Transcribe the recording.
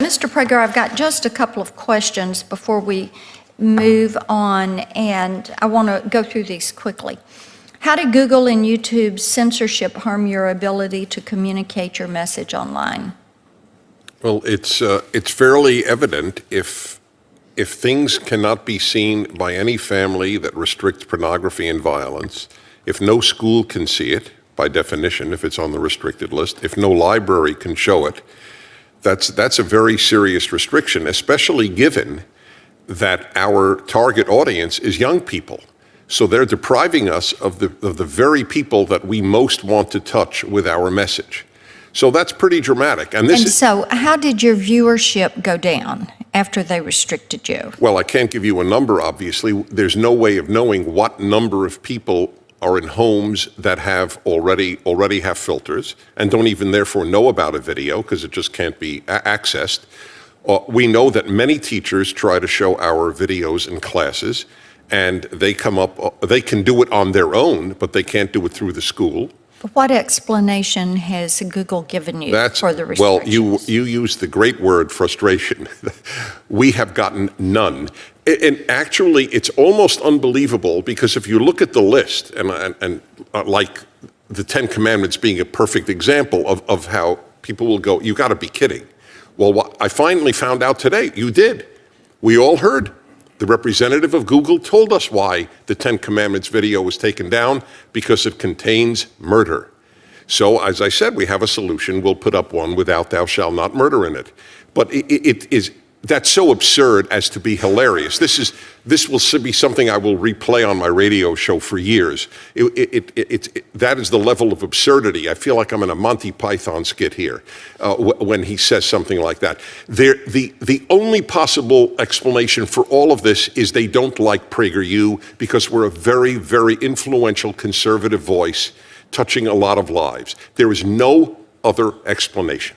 Mr. Prager, I've got just a couple of questions before we move on, and I want to go through these quickly. How did Google and YouTube's censorship harm your ability to communicate your message online? Well, it's fairly evident if things cannot be seen by any family that restricts pornography and violence, if no school can see it, by definition, if it's on the restricted list, if no library can show it, that's a very serious restriction, especially given that our target audience is young people. So they're depriving us of the very people that we most want to touch with our message. So that's pretty dramatic. So how did your viewership go down after they restricted you? Well, I can't give you a number, obviously. There's no way of knowing what number of people are in homes that have already have filters and don't even therefore know about a video because it just can't be accessed. We know that many teachers try to show our videos in classes, and they can do it on their own, but they can't do it through the school. What explanation has Google given you for the restrictions? Well, you used the great word frustration. We have gotten none. And actually, it's almost unbelievable because if you look at the list, and like the Ten Commandments being a perfect example of how people will go, you got to be kidding. Well, what I finally found out today, you did. We all heard. The representative of Google told us why the Ten Commandments video was taken down, because it contains murder. So, as I said, we have a solution. We'll put up one without "thou shalt not murder" in it. But that's so absurd as to be hilarious. This will be something I will replay on my radio show for years. That is the level of absurdity. I feel like I'm in a Monty Python skit here when he says something like that. The only possible explanation for all of this is they don't like Prager U because we're a very, very influential conservative voice touching a lot of lives. There is no other explanation.